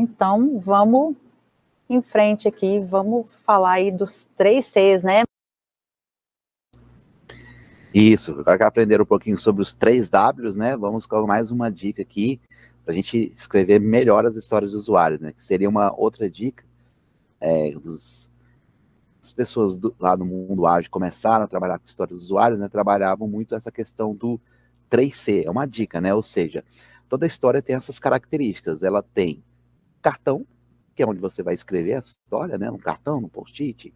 Então, vamos em frente aqui, vamos falar aí dos 3 Cs, né? Isso, agora que aprenderam um pouquinho sobre os 3 Ws, né? Vamos com mais uma dica aqui para a gente escrever melhor as histórias dos usuários, né? Que seria uma outra dica as pessoas lá no mundo ágil começaram a trabalhar com histórias dos usuários, né? Trabalhavam muito essa questão do 3C, é uma dica, né? Ou seja, toda história tem essas características. Ela tem cartão, que é onde você vai escrever a história, né? Um cartão, um post-it,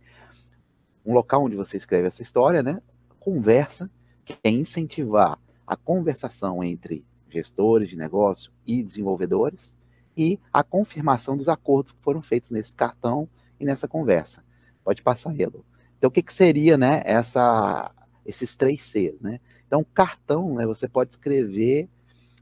um local onde você escreve essa história, né? Conversa, que é incentivar a conversação entre gestores de negócio e desenvolvedores, e a confirmação dos acordos que foram feitos nesse cartão e nessa conversa. Pode passar, Elo. Então, o que seria, né, esses 3 Cs, né? Então, cartão, né, você pode escrever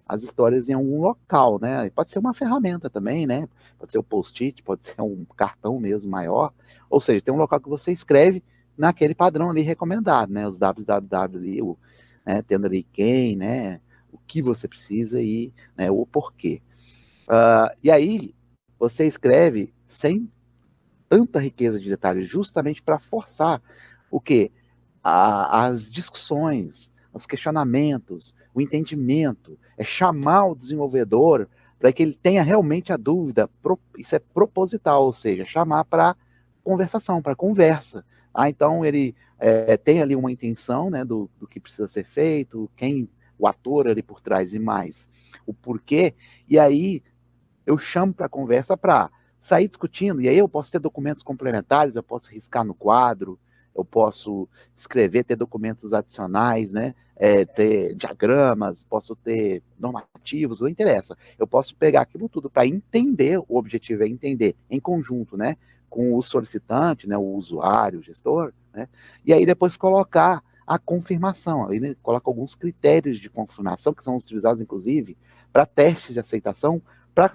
as histórias em algum local, né? Pode ser uma ferramenta também, né? Pode ser o post-it, pode ser um cartão mesmo maior. Ou seja, tem um local que você escreve naquele padrão ali recomendado, né? Os www ali, tendo ali quem, né? O que você precisa e, né, o porquê. E aí, você escreve sem tanta riqueza de detalhes, justamente para forçar o quê? As discussões, os questionamentos, o entendimento, é chamar o desenvolvedor para que ele tenha realmente a dúvida, isso é proposital, ou seja, chamar para conversação, para conversa. Então ele tem ali uma intenção, né, do que precisa ser feito, quem, o ator ali por trás e mais, o porquê, e aí eu chamo para conversa para sair discutindo, e aí eu posso ter documentos complementares, eu posso riscar no quadro, eu posso escrever, ter documentos adicionais, né? Ter diagramas, posso ter normativos, não interessa. Eu posso pegar aquilo tudo para entender, o objetivo é entender em conjunto, né? Com o solicitante, né? O usuário, o gestor, né? E aí depois colocar a confirmação, aí, né? Coloca alguns critérios de confirmação que são utilizados, inclusive, para testes de aceitação, para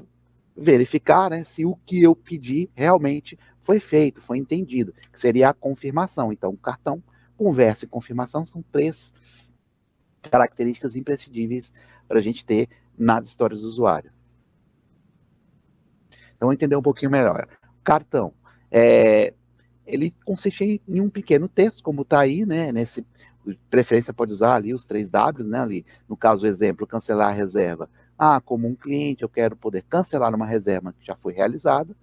verificar, né, se o que eu pedi realmente foi feito, foi entendido, que seria a confirmação. Então, cartão, conversa e confirmação são 3 características imprescindíveis para a gente ter nas histórias do usuário. Então, vamos entender um pouquinho melhor. Cartão, ele consiste em um pequeno texto, como está aí, né, nesse preferência pode usar ali os 3 Ws, né, ali, no caso, o exemplo, cancelar a reserva. Como um cliente, eu quero poder cancelar uma reserva que já foi realizada,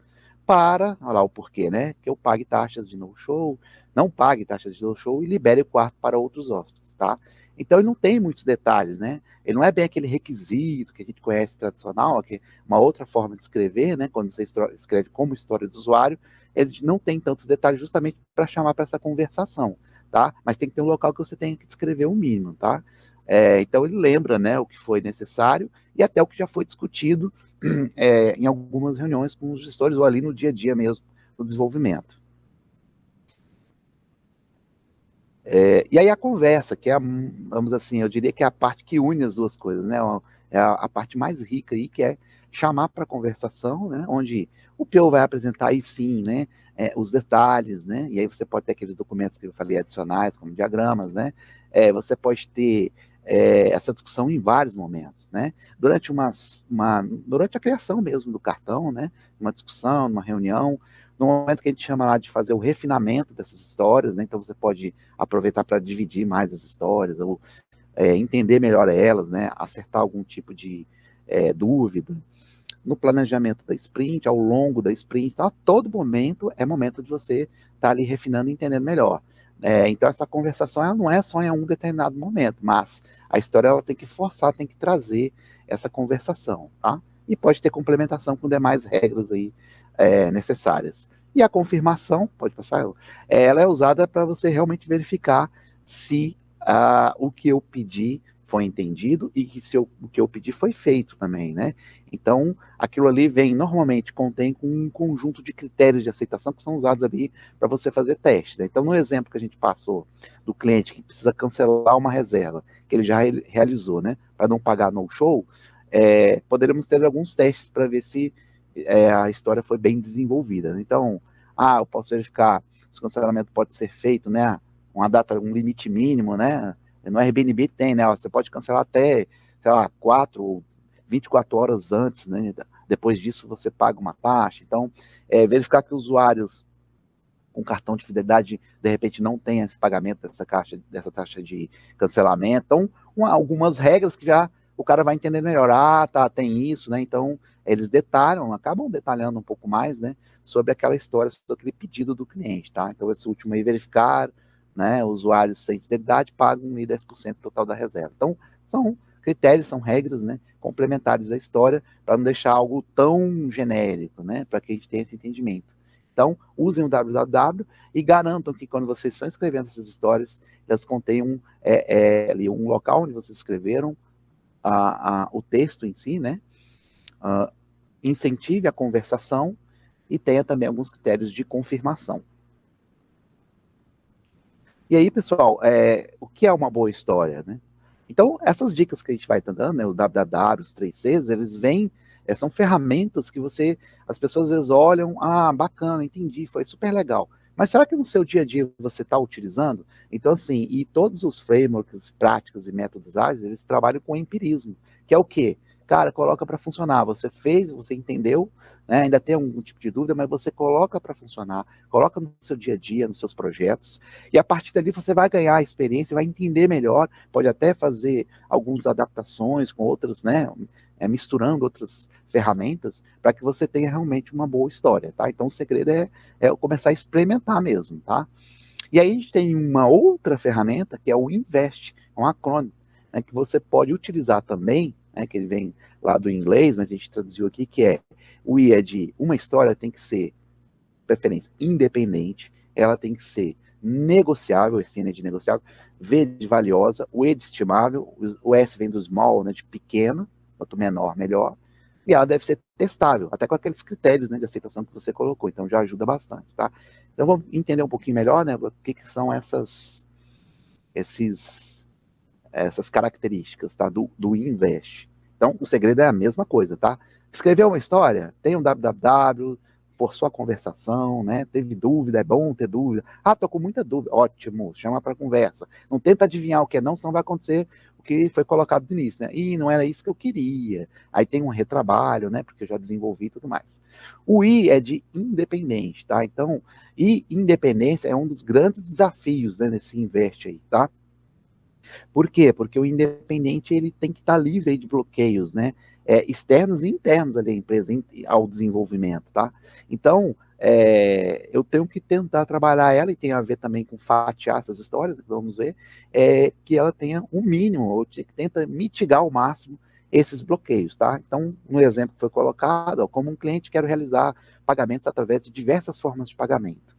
para, olha lá o porquê, né? Que eu pague taxas de no-show, não pague taxas de no-show e libere o quarto para outros hóspedes, tá? Então ele não tem muitos detalhes, né? Ele não é bem aquele requisito que a gente conhece tradicional, que é uma outra forma de escrever, né? Quando você escreve como história do usuário, ele não tem tantos detalhes justamente para chamar para essa conversação, tá? Mas tem que ter um local que você tenha que descrever o mínimo, tá? Então ele lembra, né, o que foi necessário e até o que já foi discutido em algumas reuniões com os gestores ou ali no dia a dia mesmo do desenvolvimento. E aí a conversa, que é, vamos assim, eu diria que é a parte que une as duas coisas, né? É a parte mais rica aí, que é chamar para conversação, né? Onde o PO vai apresentar aí sim, né? Os detalhes, né? E aí você pode ter aqueles documentos que eu falei adicionais, como diagramas, né? Você pode ter essa discussão em vários momentos, né? Durante a criação mesmo do cartão, né? Uma discussão, uma reunião, no momento que a gente chama lá de fazer o refinamento dessas histórias, né? Então você pode aproveitar para dividir mais as histórias, ou entender melhor elas, né? Acertar algum tipo de dúvida. No planejamento da sprint, ao longo da sprint, então, a todo momento é momento de você estar ali refinando e entendendo melhor. Então essa conversação ela não é só em um determinado momento, mas a história ela tem que forçar, tem que trazer essa conversação, tá? E pode ter complementação com demais regras aí necessárias. E a confirmação, pode passar, ela é usada para você realmente verificar se o que eu pedi foi entendido e que o que eu pedi foi feito também, né? Então, aquilo ali normalmente contém um conjunto de critérios de aceitação que são usados ali para você fazer teste, né? Então, no exemplo que a gente passou do cliente que precisa cancelar uma reserva, que ele já realizou, né? Para não pagar no show, poderíamos ter alguns testes para ver se a história foi bem desenvolvida. Então, eu posso verificar se o cancelamento pode ser feito, né? Uma data, um limite mínimo, né? No Airbnb tem, né? Você pode cancelar até, sei lá, 4 ou 24 horas antes, né? depois disso você paga uma taxa. Então, verificar que usuários com cartão de fidelidade, de repente, não tem esse pagamento dessa taxa de cancelamento. Então, algumas regras que já o cara vai entender melhor. Ah, tá, tem isso, né? Então, eles acabam detalhando um pouco mais, né, sobre aquela história, sobre aquele pedido do cliente, tá? Então, esse último aí, verificar, né, usuários sem fidelidade pagam 10% total da reserva. Então, são critérios, são regras, né, complementares à história, para não deixar algo tão genérico, né, para que a gente tenha esse entendimento. Então, usem o www e garantam que quando vocês estão escrevendo essas histórias, elas contenham ali um local onde vocês escreveram o texto em si, né? Incentive a conversação e tenha também alguns critérios de confirmação. E aí, pessoal, o que é uma boa história, né? Então, essas dicas que a gente vai dando, né, o www, os 3Cs, eles vêm, são ferramentas que as pessoas às vezes olham, bacana, entendi, foi super legal. Mas será que no seu dia a dia você está utilizando? Então, assim, e todos os frameworks, práticas e métodos ágeis, eles trabalham com empirismo, que é o quê? Cara, coloca para funcionar. Você fez, você entendeu, né? Ainda tem algum tipo de dúvida, mas você coloca para funcionar, coloca no seu dia a dia, nos seus projetos, e a partir dali você vai ganhar experiência, vai entender melhor, pode até fazer algumas adaptações com outras, né? Misturando outras ferramentas, para que você tenha realmente uma boa história, tá? Então o segredo é começar a experimentar mesmo, tá? E aí a gente tem uma outra ferramenta, que é o Invest, um acrônimo, né, que você pode utilizar também, né, que ele vem lá do inglês, mas a gente traduziu aqui, que o I é de uma história tem que ser, preferência, independente, ela tem que ser negociável, esse N é de negociável, V de valiosa, o E de estimável, o S vem do small, né, de pequena, quanto menor, melhor, e ela deve ser testável, até com aqueles critérios, né, de aceitação que você colocou, então já ajuda bastante, tá? Então vamos entender um pouquinho melhor, né, o que são essas características, tá, do Invest. Então o segredo é a mesma coisa, tá? Escreveu uma história, tem um www, forçou a conversação, né? Teve dúvida, é bom ter dúvida. Tô com muita dúvida. Ótimo, chama para conversa. Não tenta adivinhar o que é não, senão vai acontecer o que foi colocado no início, né? E não era isso que eu queria. Aí tem um retrabalho, né? Porque eu já desenvolvi e tudo mais. O I é de independente, tá? Então, independência é um dos grandes desafios, né, nesse Invest aí, tá? Por quê? Porque o independente ele tem que estar livre aí de bloqueios, né? Externos e internos ali, a empresa ao desenvolvimento, tá? Então, eu tenho que tentar trabalhar ela, e tem a ver também com fatiar essas histórias, vamos ver, que ela tenha um mínimo, ou que tenta mitigar ao máximo esses bloqueios, tá? Então, no exemplo que foi colocado, como um cliente quer realizar pagamentos através de diversas formas de pagamento.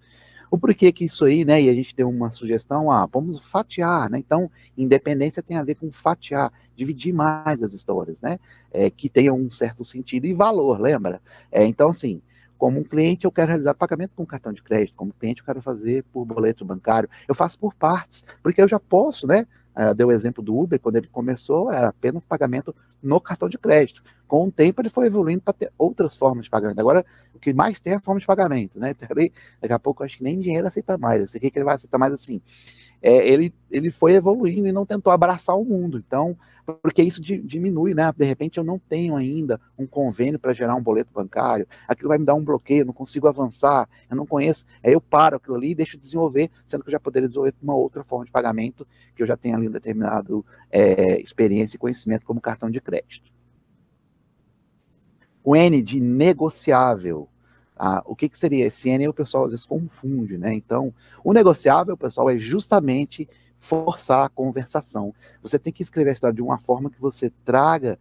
O porquê que isso aí, né? E a gente deu uma sugestão, vamos fatiar, né? Então, independência tem a ver com fatiar, dividir mais as histórias, né? Que tenham um certo sentido e valor, lembra? Então, assim, como um cliente, eu quero realizar pagamento com cartão de crédito, como cliente, eu quero fazer por boleto bancário, eu faço por partes, porque eu já posso, né? Deu o exemplo do Uber, quando ele começou, era apenas pagamento no cartão de crédito. Com o tempo, ele foi evoluindo para ter outras formas de pagamento. Agora, o que mais tem é a forma de pagamento, né? Daqui a pouco, eu acho que nem dinheiro aceita mais. Eu sei que ele vai aceitar mais assim. Ele foi evoluindo e não tentou abraçar o mundo. Então, porque isso diminui, né? De repente eu não tenho ainda um convênio para gerar um boleto bancário, aquilo vai me dar um bloqueio, eu não consigo avançar, eu não conheço, aí eu paro aquilo ali e deixo desenvolver, sendo que eu já poderia desenvolver uma outra forma de pagamento, que eu já tenho ali um determinado experiência e conhecimento como cartão de crédito. O N de negociável. O que seria esse N? O pessoal às vezes confunde, né? Então, o negociável, pessoal, é justamente forçar a conversação. Você tem que escrever a história de uma forma que você traga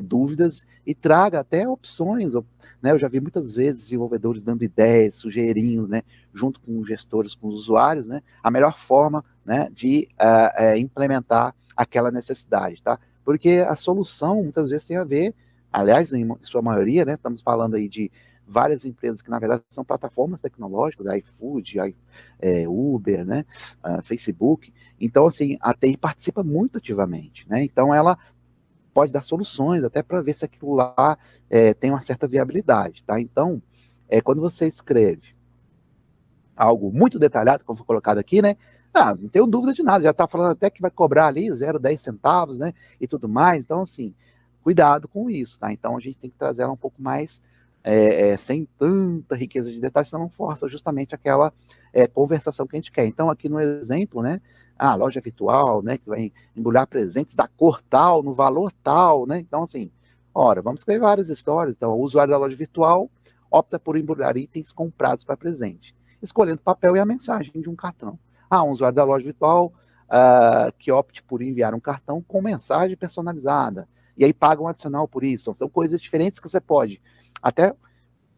dúvidas e traga até opções, né? Eu já vi muitas vezes desenvolvedores dando ideias, sugerindo, né, junto com os gestores, com os usuários, né, a melhor forma, né, de implementar aquela necessidade, tá? Porque a solução muitas vezes tem a ver, aliás, em sua maioria, né, estamos falando aí de várias empresas que, na verdade, são plataformas tecnológicas, iFood, Uber, né, Facebook. Então, assim, a TI participa muito ativamente, né? Então, ela pode dar soluções até para ver se aquilo lá tem uma certa viabilidade, tá? Então, quando você escreve algo muito detalhado, como foi colocado aqui, né? Não tenho dúvida de nada, já está falando até que vai cobrar ali 0,10 centavos, né? E tudo mais. Então, assim, cuidado com isso, tá? Então a gente tem que trazer ela um pouco mais sem tanta riqueza de detalhes, senão não força justamente aquela conversação que a gente quer. Então aqui no exemplo, né, a loja virtual, né, que vai embrulhar presentes da cor tal, no valor tal, né? Então assim, ora, vamos escrever várias histórias. Então o usuário da loja virtual opta por embrulhar itens comprados para presente, escolhendo o papel e a mensagem de um cartão. Um usuário da loja virtual que opte por enviar um cartão com mensagem personalizada, e aí paga um adicional por isso. São coisas diferentes que você pode até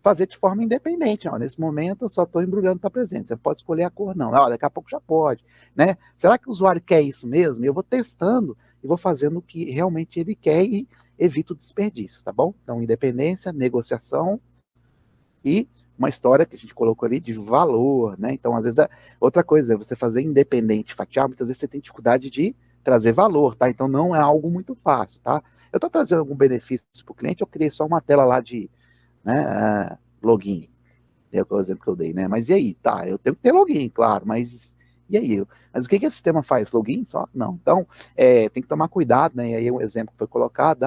fazer de forma independente. Não, nesse momento eu só estou embrulhando para presente. Você pode escolher a cor, não. Daqui a pouco já pode. Né? Será que o usuário quer isso mesmo? Eu vou testando e vou fazendo o que realmente ele quer e evito desperdícios, tá bom? Então, independência, negociação e uma história que a gente colocou ali de valor, né? Então, às vezes, outra coisa é você fazer independente, fatiar, muitas vezes você tem dificuldade de trazer valor, tá? Então, não é algo muito fácil, tá? Eu estou trazendo algum benefício para o cliente, eu criei só uma tela lá de login, é o exemplo que eu dei, né? Mas e aí? Tá, eu tenho que ter login, claro, mas e aí? Mas o que o sistema faz? Login só? Não. Então, tem que tomar cuidado, né? E aí um exemplo que foi colocado,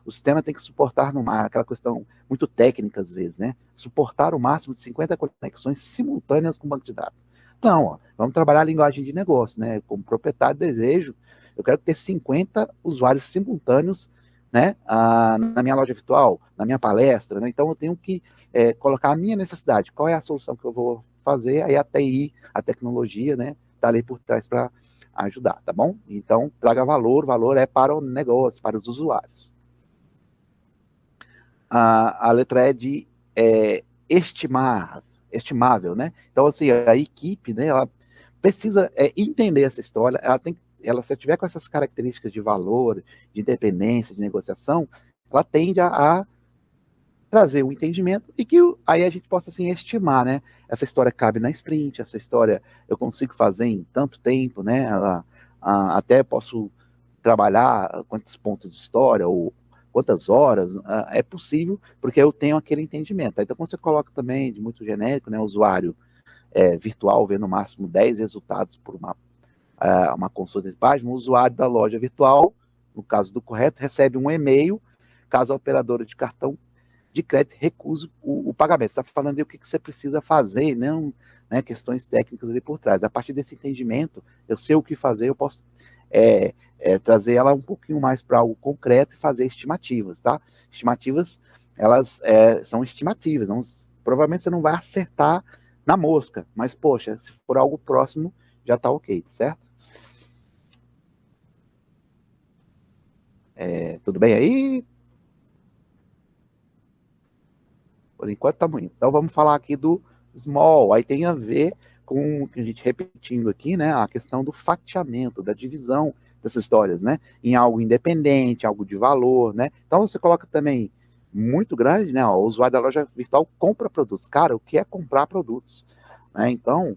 o sistema tem que suportar aquela questão muito técnica às vezes, né? Suportar o máximo de 50 conexões simultâneas com o banco de dados. Não, vamos trabalhar a linguagem de negócio, né? Como proprietário, desejo, eu quero ter 50 usuários simultâneos, né, na minha loja virtual, na minha palestra, né? Então eu tenho que colocar a minha necessidade, qual é a solução que eu vou fazer, aí a TI, a tecnologia, né, tá ali por trás para ajudar, tá bom? Então, traga valor, valor é para o negócio, para os usuários. A letra E de estimável, né? Então, assim, a equipe, né, ela precisa entender essa história, ela se tiver com essas características de valor, de independência, de negociação, ela tende a trazer um entendimento e que aí a gente possa assim estimar, né? Essa história cabe na sprint, essa história eu consigo fazer em tanto tempo, né? Até posso trabalhar quantos pontos de história ou quantas horas é possível, porque eu tenho aquele entendimento. Então, quando você coloca também de muito genérico, né? Usuário virtual vê no máximo 10 resultados por uma consulta de página, o usuário da loja virtual, no caso do correto, recebe um e-mail caso a operadora de cartão de crédito recuse o pagamento. Você está falando de o que você precisa fazer, não, né, questões técnicas ali por trás. A partir desse entendimento, eu sei o que fazer, eu posso trazer ela um pouquinho mais para algo concreto e fazer estimativas, tá? Estimativas, elas são estimativas, não, provavelmente você não vai acertar na mosca, mas, poxa, se for algo próximo, já está ok, certo? Tudo bem aí? Por enquanto tá muito. Então vamos falar aqui do small. Aí tem a ver com o que a gente repetindo aqui, né? A questão do fatiamento, da divisão dessas histórias, né? Em algo independente, algo de valor, né? Então você coloca também muito grande, né? O usuário da loja virtual compra produtos. Cara, o que é comprar produtos? Né? Então,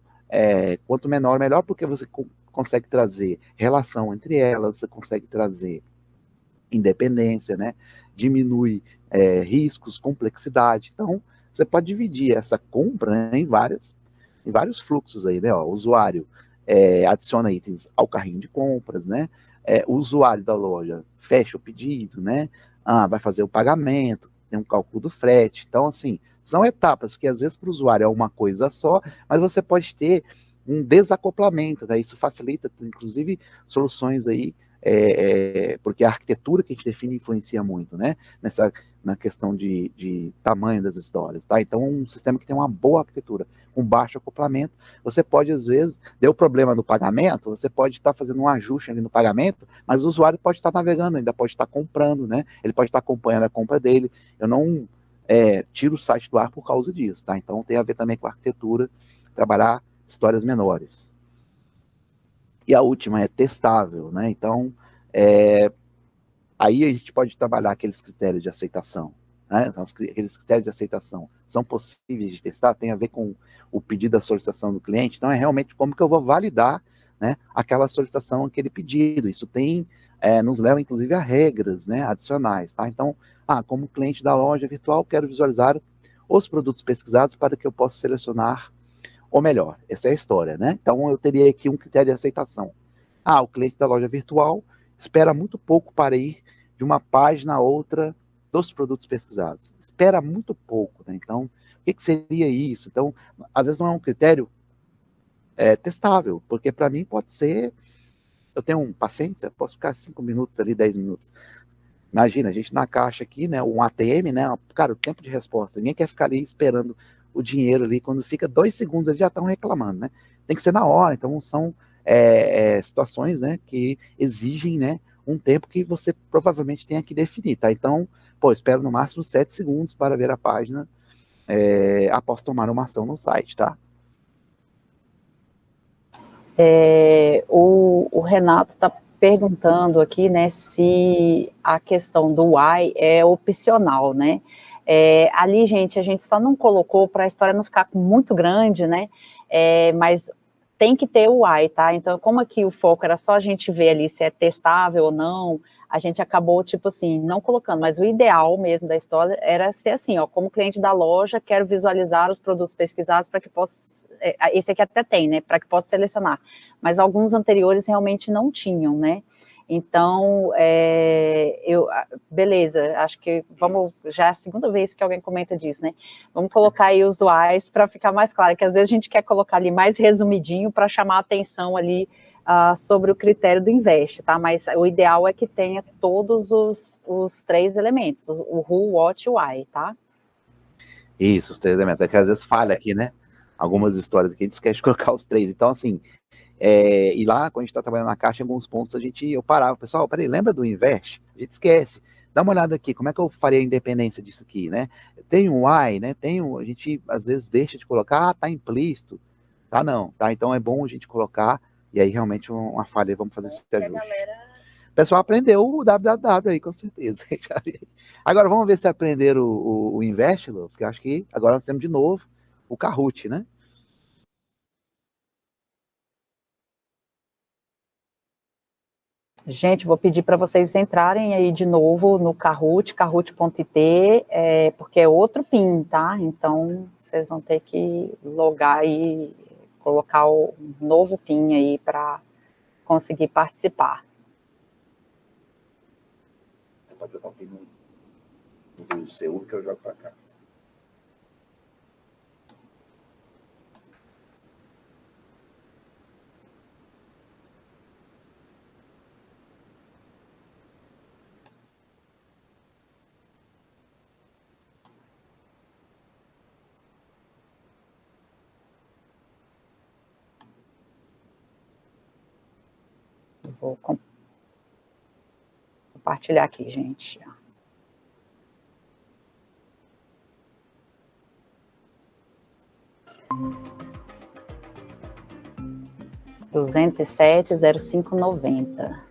quanto menor, melhor, porque você consegue trazer relação entre elas, você consegue trazer independência, né? Diminui riscos, complexidade. Então, você pode dividir essa compra, né, em vários fluxos aí, né? O usuário adiciona itens ao carrinho de compras, né? O usuário da loja fecha o pedido, né? Vai fazer o pagamento, tem um cálculo do frete. Então, assim, são etapas que às vezes para o usuário é uma coisa só, mas você pode ter um desacoplamento, né? Isso facilita, inclusive, soluções aí porque a arquitetura que a gente define influencia muito, né? Na questão de tamanho das histórias, tá? Então, um sistema que tem uma boa arquitetura, com baixo acoplamento, você pode, às vezes, deu problema no pagamento, você pode estar fazendo um ajuste ali no pagamento, mas o usuário pode estar navegando, ainda pode estar comprando, né? Ele pode estar acompanhando a compra dele. Eu não tiro o site do ar por causa disso, tá? Então, tem a ver também com a arquitetura, trabalhar histórias menores. E a última é testável, né? Então, aí a gente pode trabalhar aqueles critérios de aceitação. Né? Então, aqueles critérios de aceitação são possíveis de testar, tem a ver com o pedido da solicitação do cliente. Então, é realmente como que eu vou validar, né, aquela solicitação, aquele pedido. Isso nos leva, inclusive, a regras, né, adicionais. Tá? Então, como cliente da loja virtual, quero visualizar os produtos pesquisados para que eu possa selecionar ou melhor, essa é a história, né? Então eu teria aqui um critério de aceitação. O cliente da loja virtual espera muito pouco para ir de uma página a outra dos produtos pesquisados. Espera muito pouco, né? Então, o que seria isso? Então, às vezes não é um critério testável, porque para mim pode ser, eu tenho um paciência, posso ficar 5 minutos ali, 10 minutos. Imagina, a gente na caixa aqui, né, um ATM, né, cara, o tempo de resposta, ninguém quer ficar ali esperando o dinheiro ali, quando fica 2 segundos eles já estão reclamando, né? Tem que ser na hora, então são situações, né, que exigem, né, um tempo que você provavelmente tenha que definir, tá? Então, pô, espero no máximo 7 segundos para ver a página após tomar uma ação no site, tá? O Renato está perguntando aqui, né, se a questão do why é opcional, né? Ali, gente, a gente só não colocou para a história não ficar muito grande, né? Mas tem que ter o why, tá? Então, como aqui o foco era só a gente ver ali se é testável ou não, a gente acabou, tipo assim, não colocando, mas o ideal mesmo da história era ser assim, ó, como cliente da loja, quero visualizar os produtos pesquisados para que possa, esse aqui até tem, né, para que possa selecionar, mas alguns anteriores realmente não tinham, né, então, beleza, acho que vamos, já é a segunda vez que alguém comenta disso, né, vamos colocar aí os whys para ficar mais claro, que às vezes a gente quer colocar ali mais resumidinho para chamar a atenção ali sobre o critério do investe, tá? Mas o ideal é que tenha todos os 3 elementos, o who, what e o why, tá? Isso, os 3 elementos. É que às vezes falha aqui, né? Algumas histórias aqui a gente esquece de colocar os 3. Então, assim, e lá, quando a gente está trabalhando na caixa, em alguns pontos eu parava, pessoal, peraí, lembra do investe? A gente esquece. Dá uma olhada aqui, como é que eu faria a independência disso aqui, né? Tem um why, né? A gente às vezes deixa de colocar, tá implícito. Tá não, tá? Então é bom a gente colocar, e aí realmente uma falha, vamos fazer esse ajuste. O pessoal aprendeu o www aí, com certeza. Agora vamos ver se aprenderam o Invest, porque eu acho que agora nós temos de novo o Kahoot, né? Gente, vou pedir para vocês entrarem aí de novo no Kahoot, kahoot.it, porque é outro PIN, tá? Então, vocês vão ter que logar e colocar o novo PIN aí para conseguir participar. Você pode botar o PIN do seu que eu jogo para cá. Vou compartilhar aqui, gente. Duzentos e sete, 0590.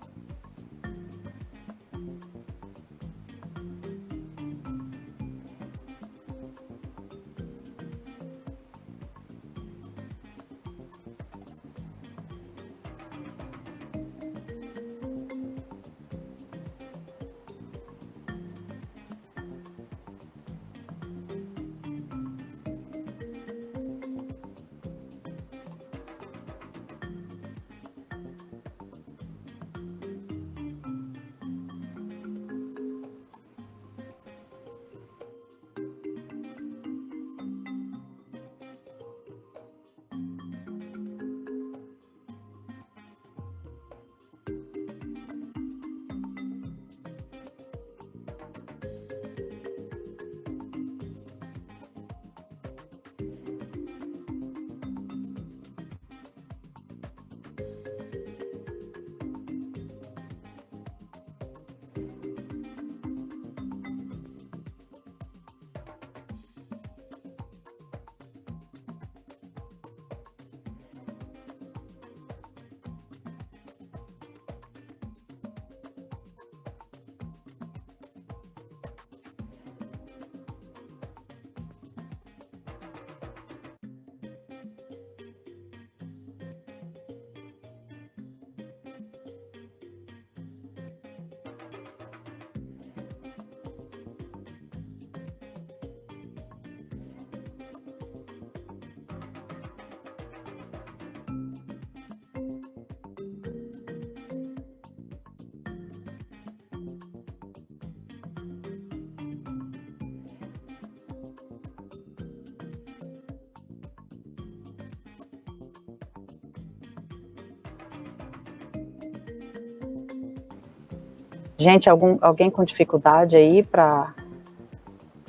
Gente, alguém com dificuldade aí para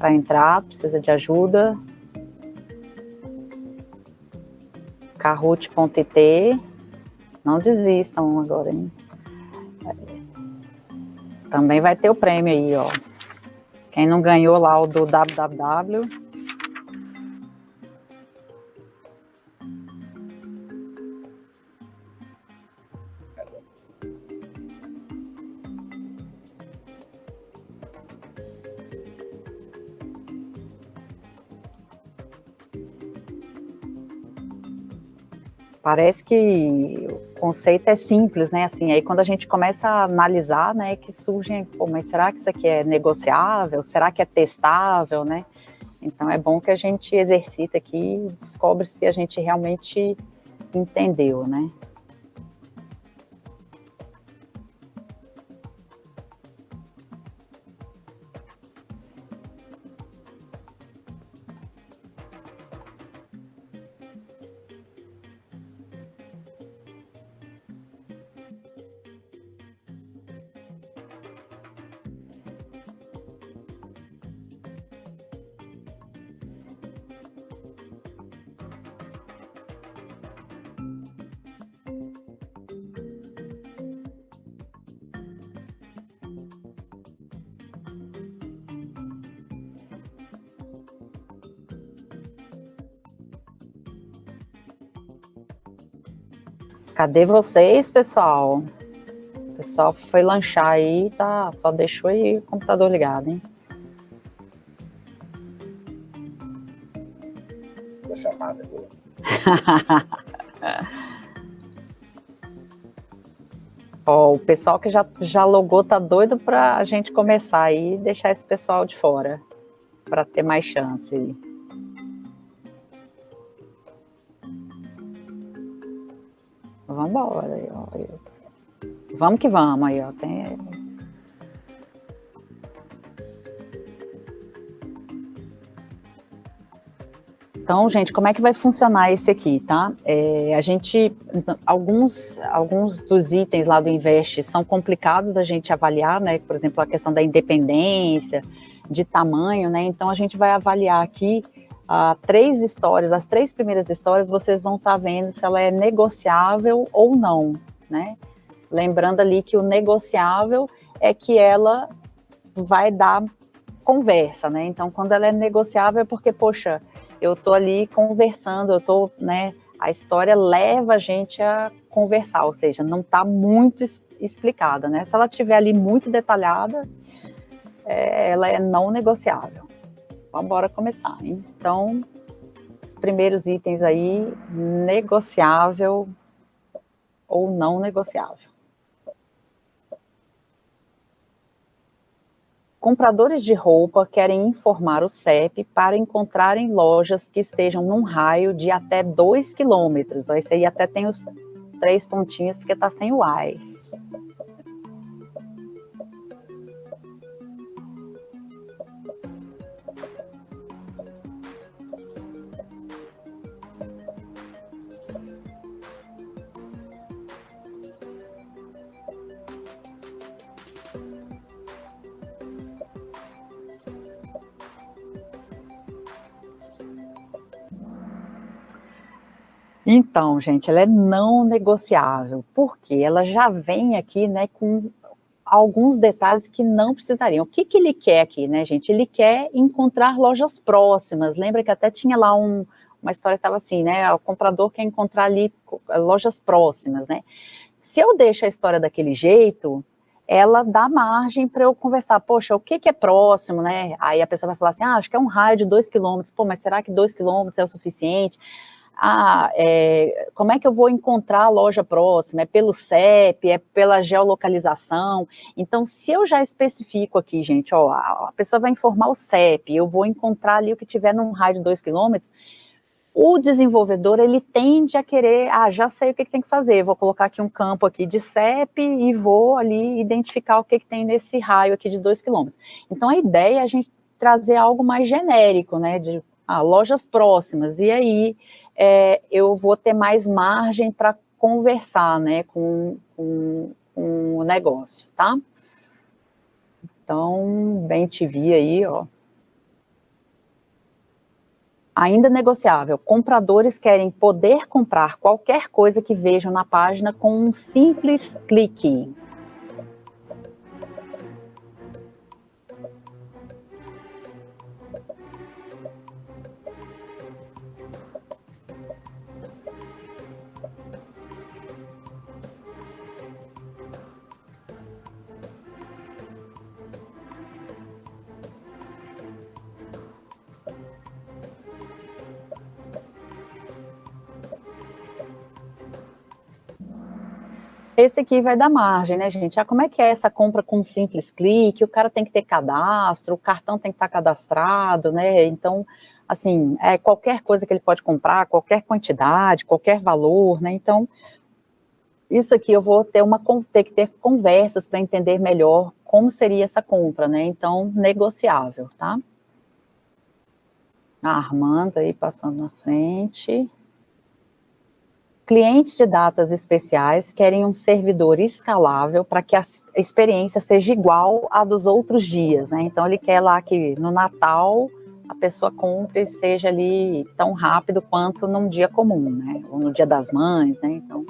entrar, precisa de ajuda? Kahoot.it, não desistam agora, hein? Também vai ter o prêmio aí, ó. Quem não ganhou lá o do www. Parece que o conceito é simples, né? Assim, aí quando a gente começa a analisar, né, que surgem, pô, mas será que isso aqui é negociável? Será que é testável, né? Então é bom que a gente exercita aqui e descobre se a gente realmente entendeu, né? Cadê vocês, pessoal? O pessoal foi lanchar aí, tá? Só deixou aí o computador ligado, hein? Da chamada agora. Ó, o pessoal que já logou tá doido pra gente começar aí e deixar esse pessoal de fora, para ter mais chance. Vamos embora aí, ó. Vamos que vamos aí, ó. Então, gente, como é que vai funcionar esse aqui, tá? Alguns dos itens lá do Invest são complicados da gente avaliar, né? Por exemplo, a questão da independência, de tamanho, né? Então, a gente vai avaliar aqui 3 histórias. As 3 primeiras histórias, vocês vão estar vendo se ela é negociável ou não, né? Lembrando ali que o negociável é que ela vai dar conversa, né? Então, quando ela é negociável é porque, poxa, eu tô ali conversando, né? A história leva a gente a conversar, ou seja, não está muito explicada, né? Se ela estiver ali muito detalhada, ela é não negociável. Vamos embora começar, hein? Então, os primeiros itens aí, negociável ou não negociável. Compradores de roupa querem informar o CEP para encontrarem lojas que estejam num raio de até 2 quilômetros. Esse aí até tem os 3 pontinhos, porque está sem o I. Então, gente, ela é não negociável, porque ela já vem aqui, né, com alguns detalhes que não precisariam. O que ele quer aqui, né, gente? Ele quer encontrar lojas próximas. Lembra que até tinha lá uma história que estava assim, né? O comprador quer encontrar ali lojas próximas, né? Se eu deixo a história daquele jeito, ela dá margem para eu conversar. Poxa, o que é próximo, né? Aí a pessoa vai falar assim, acho que é um raio de 2 quilômetros. Pô, mas será que 2 quilômetros é o suficiente? Como é que eu vou encontrar a loja próxima? É pelo CEP, é pela geolocalização? Então, se eu já especifico aqui, gente, ó, a pessoa vai informar o CEP, eu vou encontrar ali o que tiver num raio de 2 quilômetros, o desenvolvedor, ele tende a querer, já sei o que tem que fazer, vou colocar aqui um campo aqui de CEP e vou ali identificar o que tem nesse raio aqui de 2 quilômetros. Então, a ideia é a gente trazer algo mais genérico, né, de lojas próximas, e aí eu vou ter mais margem para conversar, né, com o negócio, tá? Então, bem TV aí, ó. Ainda negociável, compradores querem poder comprar qualquer coisa que vejam na página com um simples clique. Esse aqui vai dar margem, né, gente? Como é que é essa compra com um simples clique? O cara tem que ter cadastro, o cartão tem que estar cadastrado, né? Então, assim, qualquer coisa que ele pode comprar, qualquer quantidade, qualquer valor, né? Então, isso aqui eu vou ter que ter conversas para entender melhor como seria essa compra, né? Então, negociável, tá? A Armanda aí passando na frente. Clientes de datas especiais querem um servidor escalável para que a experiência seja igual à dos outros dias, né? Então ele quer lá que no Natal a pessoa compre e seja ali tão rápido quanto num dia comum, né? Ou no Dia das Mães, né? Então,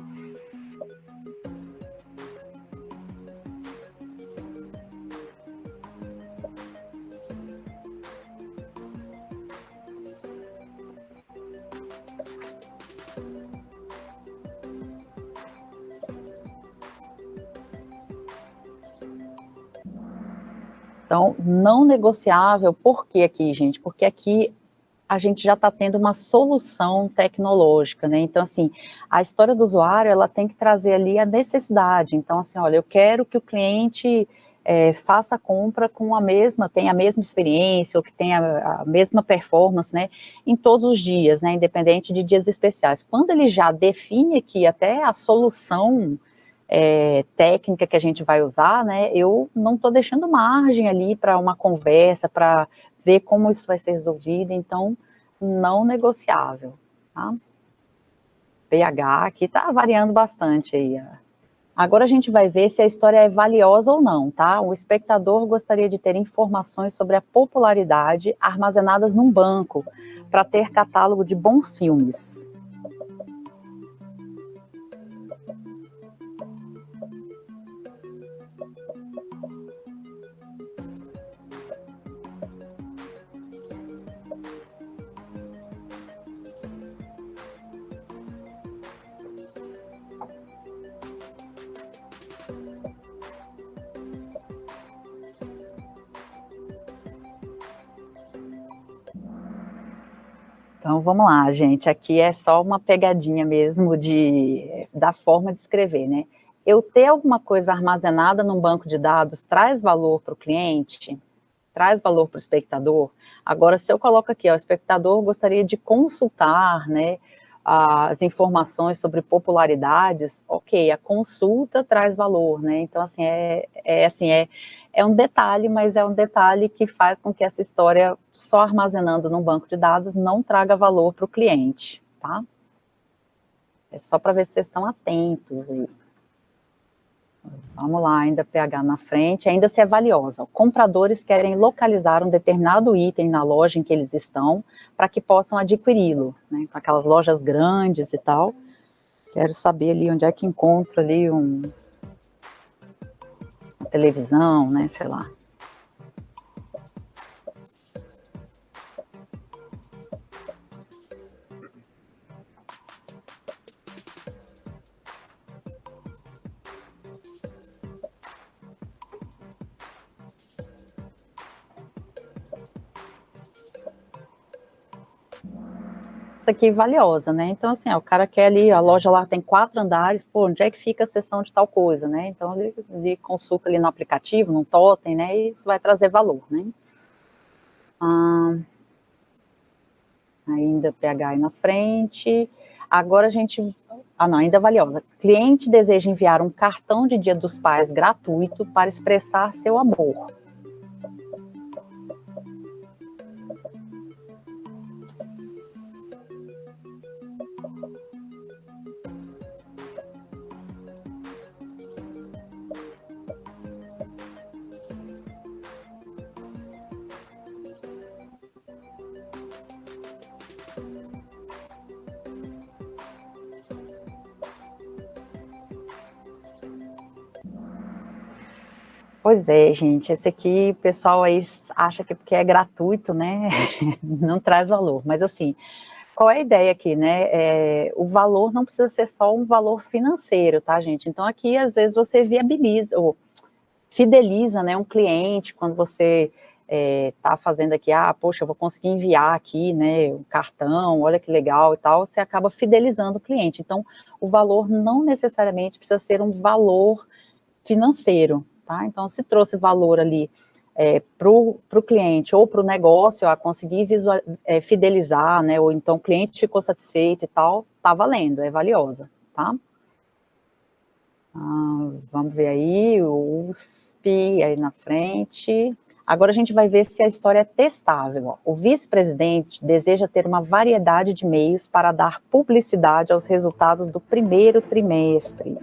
não negociável, por que aqui, gente? Porque aqui a gente já está tendo uma solução tecnológica, né? Então, assim, a história do usuário, ela tem que trazer ali a necessidade. Então, assim, olha, eu quero que o cliente faça a compra tenha a mesma experiência, ou que tenha a mesma performance, né? Em todos os dias, né? Independente de dias especiais. Quando ele já define aqui até a solução técnica que a gente vai usar, né? Eu não estou deixando margem ali para uma conversa, para ver como isso vai ser resolvido, então, não negociável, tá? pH aqui está variando bastante aí. Agora a gente vai ver se a história é valiosa ou não, tá? O espectador gostaria de ter informações sobre a popularidade armazenadas num banco, para ter catálogo de bons filmes. Então vamos lá, gente. Aqui é só uma pegadinha mesmo da forma de escrever, né? Eu ter alguma coisa armazenada num banco de dados traz valor para o cliente? Traz valor para o espectador? Agora, se eu coloco aqui, ó, o espectador gostaria de consultar, né, as informações sobre popularidades, ok, a consulta traz valor, né? Então, assim, é um detalhe, mas é um detalhe que faz com que essa história, só armazenando num banco de dados, não traga valor para o cliente, tá? É só para ver se vocês estão atentos aí. Vamos lá, ainda pH na frente, ainda se é valiosa. Compradores querem localizar um determinado item na loja em que eles estão, para que possam adquiri-lo, né? Com aquelas lojas grandes e tal. Quero saber ali onde é que encontro ali uma televisão, né? Sei lá. Isso aqui é valiosa, né? Então, assim, ó, o cara quer ali, a loja lá tem 4 andares, pô, onde é que fica a seção de tal coisa, né? Então, ele consulta ali no aplicativo, no totem, né? E isso vai trazer valor, né? Ainda pH aí na frente. Agora a gente... não, ainda valiosa. Cliente deseja enviar um cartão de Dia dos Pais gratuito para expressar seu amor. Pois é, gente, esse aqui, o pessoal aí acha que porque é gratuito, né, não traz valor, mas assim, qual é a ideia aqui, né? O valor não precisa ser só um valor financeiro, tá, gente? Então, aqui, às vezes, você viabiliza, ou fideliza, né, um cliente, quando você está fazendo aqui, poxa, eu vou conseguir enviar aqui, né, o cartão, olha que legal e tal, você acaba fidelizando o cliente. Então, o valor não necessariamente precisa ser um valor financeiro, tá? Então, se trouxe valor ali para o cliente ou para o negócio, a conseguir fidelizar, né, ou então o cliente ficou satisfeito e tal, tá valendo, é valiosa, tá? Vamos ver aí, o USP aí na frente. Agora a gente vai ver se a história é testável. Ó. O vice-presidente deseja ter uma variedade de meios para dar publicidade aos resultados do primeiro trimestre.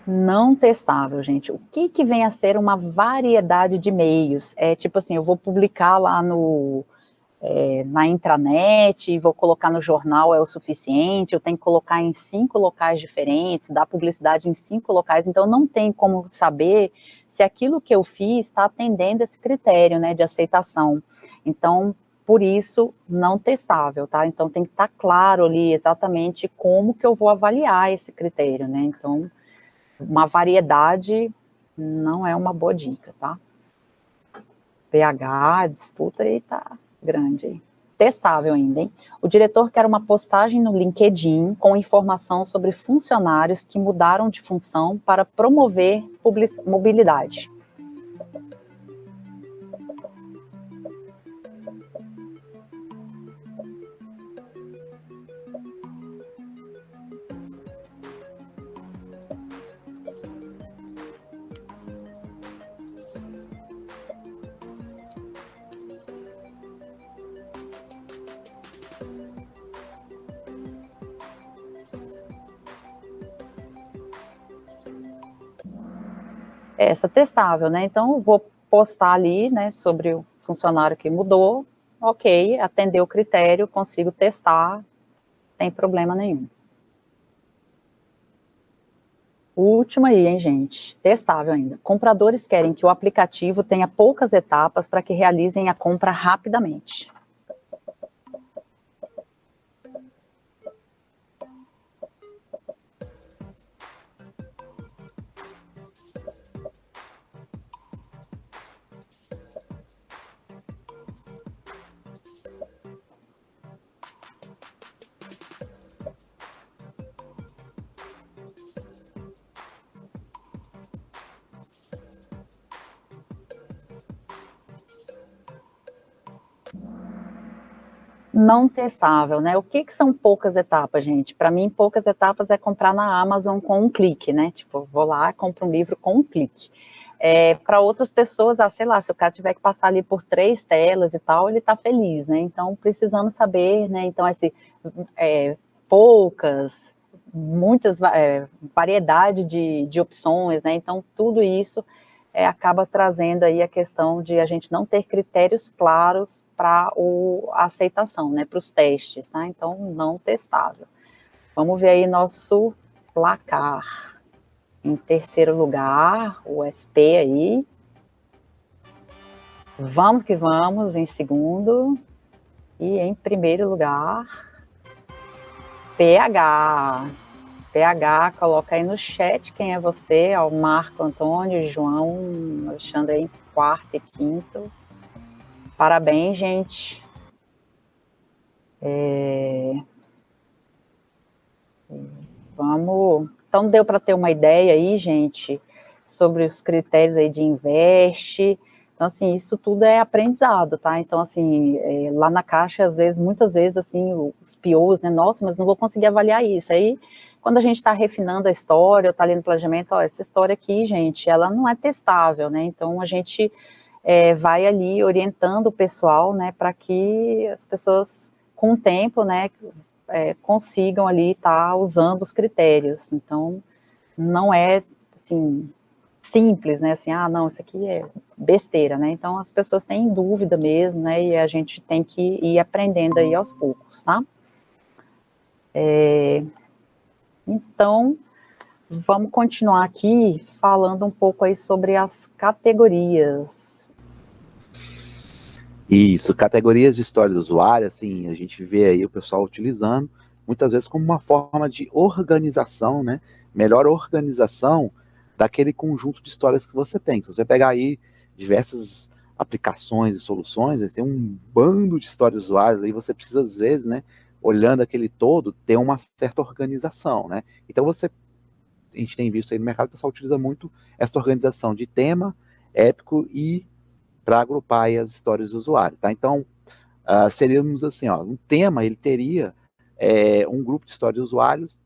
Não testável, gente. O que vem a ser uma variedade de meios? É tipo assim, eu vou publicar lá na intranet, vou colocar no jornal é o suficiente, eu tenho que colocar em 5 locais diferentes, dar publicidade em 5 locais, então não tem como saber se aquilo que eu fiz está atendendo esse critério, né, de aceitação. Então, por isso, não testável, tá? Então tem que estar claro ali exatamente como que eu vou avaliar esse critério, né? Então, uma variedade não é uma boa dica, tá? PH, disputa aí tá grande. Testável ainda, hein? O diretor quer uma postagem no LinkedIn com informação sobre funcionários que mudaram de função para promover mobilidade. Essa testável, né? Então, eu vou postar ali, né, sobre o funcionário que mudou, ok, atendeu o critério, consigo testar, sem problema nenhum. Última aí, hein, gente? Testável ainda. Compradores querem que o aplicativo tenha poucas etapas para que realizem a compra rapidamente. Não testável, né? O que são poucas etapas, gente? Para mim, poucas etapas é comprar na Amazon com um clique, né? Tipo, vou lá, compro um livro com um clique. Para outras pessoas, sei lá, se o cara tiver que passar ali por 3 telas e tal, ele está feliz, né? Então, precisamos saber, né? Então, poucas, muitas, variedade de opções, né? Então, tudo isso acaba trazendo aí a questão de a gente não ter critérios claros para a aceitação, né, para os testes, tá? Então, não testável. Vamos ver aí nosso placar. Em terceiro lugar, o SP aí. Vamos que vamos, em segundo. E em primeiro lugar, PH. PH, coloca aí no chat quem é você, o Marco Antônio, João, Alexandre aí em quarto e quinto. Parabéns, gente. Vamos. Então, deu para ter uma ideia aí, gente, sobre os critérios aí de investe. Então, assim, isso tudo é aprendizado, tá? Então, assim, lá na Caixa, às vezes, muitas vezes, assim, os POs, né? Nossa, mas não vou conseguir avaliar isso. Aí, quando a gente está refinando a história, ou está ali no planejamento, essa história aqui, gente, ela não é testável, né? Então, a gente vai ali orientando o pessoal, né, para que as pessoas, com o tempo, né, consigam ali estar usando os critérios. Então, não é, assim, simples, né, assim, não, isso aqui é besteira, né, então as pessoas têm dúvida mesmo, né, e a gente tem que ir aprendendo aí aos poucos, tá? Então, vamos continuar aqui falando um pouco aí sobre as categorias. Isso, categorias de história do usuário, assim, a gente vê aí o pessoal utilizando, muitas vezes como uma forma de organização, né? Melhor organização daquele conjunto de histórias que você tem. Se você pegar aí diversas aplicações e soluções, tem um bando de histórias de usuários, aí você precisa, às vezes, né, olhando aquele todo, ter uma certa organização, né? Então a gente tem visto aí no mercado, o pessoal utiliza muito essa organização de tema, épico e para agrupar aí as histórias do usuário, tá? Então, seríamos assim, ó, um tema, ele teria um grupo de histórias de usuários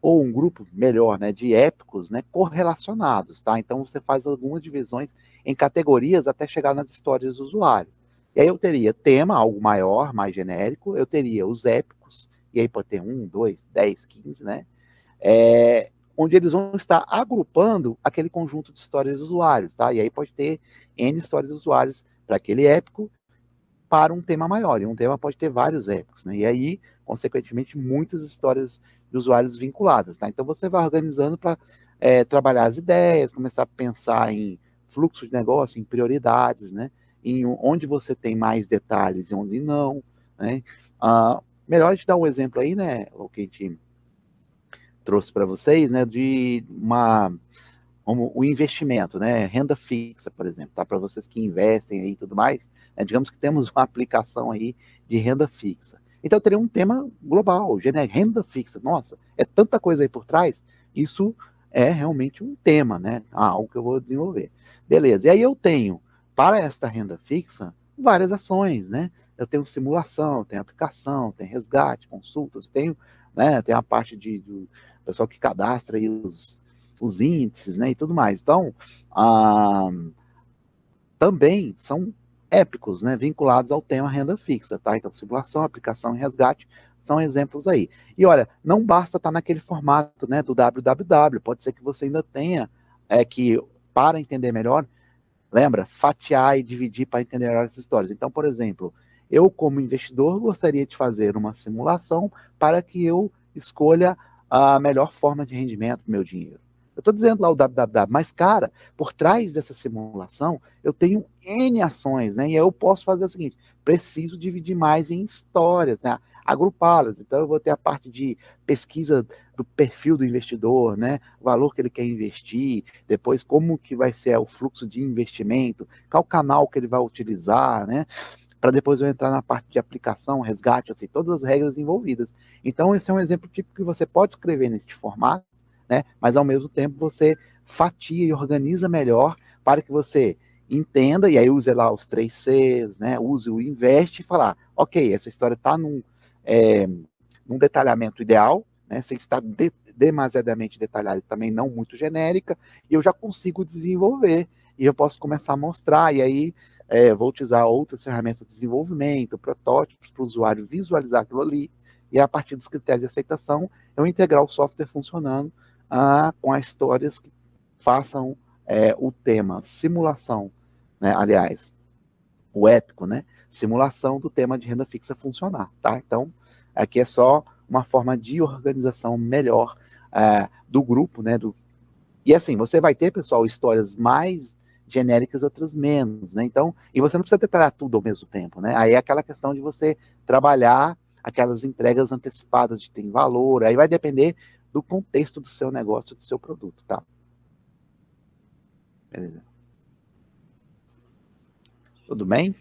ou um grupo, melhor, né, de épicos, né, correlacionados, tá? Então, você faz algumas divisões em categorias até chegar nas histórias do usuário. E aí eu teria tema, algo maior, mais genérico, eu teria os épicos, e aí pode ter 1, 2, 10, 15, né? Onde eles vão estar agrupando aquele conjunto de histórias dos usuários, tá? E aí pode ter N histórias dos usuários para aquele épico para um tema maior, e um tema pode ter vários épicos, né? E aí, consequentemente, muitas histórias de usuários vinculadas, tá? Então você vai organizando para trabalhar as ideias, começar a pensar em fluxo de negócio, em prioridades, né? Em onde você tem mais detalhes e onde não, né? Melhor a gente dar um exemplo aí, né? O que a gente trouxe para vocês, né, de o investimento, né, renda fixa, por exemplo, tá, para vocês que investem aí e tudo mais, né, digamos que temos uma aplicação aí de renda fixa. Então, teria um tema global, renda fixa. Nossa, é tanta coisa aí por trás, isso é realmente um tema, né, algo que eu vou desenvolver. Beleza, e aí eu tenho, para esta renda fixa, várias ações, né, eu tenho simulação, tenho aplicação, tenho resgate, consultas, tenho, né, tem a parte do pessoal que cadastra aí os índices, né, e tudo mais. Então, também são épicos, né, vinculados ao tema renda fixa, tá? Então, simulação, aplicação e resgate são exemplos aí. E olha, não basta estar naquele formato, né, do www, pode ser que você ainda tenha que, para entender melhor, lembra, fatiar e dividir para entender melhor as histórias. Então, por exemplo, eu como investidor gostaria de fazer uma simulação para que eu escolha a melhor forma de rendimento do meu dinheiro. Eu estou dizendo lá o www, mas, cara, por trás dessa simulação, eu tenho N ações, né? E eu posso fazer o seguinte, preciso dividir mais em histórias, né? Agrupá-las. Então, eu vou ter a parte de pesquisa do perfil do investidor, né? O valor que ele quer investir, depois como que vai ser o fluxo de investimento, qual canal que ele vai utilizar, né? Para depois eu entrar na parte de aplicação, resgate, assim, todas as regras envolvidas. Então, esse é um exemplo típico que você pode escrever neste formato, né? Mas ao mesmo tempo você fatia e organiza melhor para que você entenda, e aí use lá os 3 Cs, né? Use o investe e falar, ok, essa história está num detalhamento ideal, né? Sem estar demasiadamente detalhada e também não muito genérica, e eu já consigo desenvolver, e eu posso começar a mostrar, e aí vou utilizar outras ferramentas de desenvolvimento, protótipos para o usuário visualizar aquilo ali, e a partir dos critérios de aceitação, eu integrar o software funcionando com as histórias que façam o tema simulação, né? Aliás, o épico, né? Simulação do tema de renda fixa funcionar, tá? Então, aqui é só uma forma de organização melhor do grupo, né? E assim, você vai ter, pessoal, histórias mais genéricas, outras menos, né? Então, e você não precisa detalhar tudo ao mesmo tempo, né? Aí é aquela questão de você trabalhar aquelas entregas antecipadas de tem valor, aí vai depender do contexto do seu negócio, do seu produto, tá? Beleza. Tudo bem?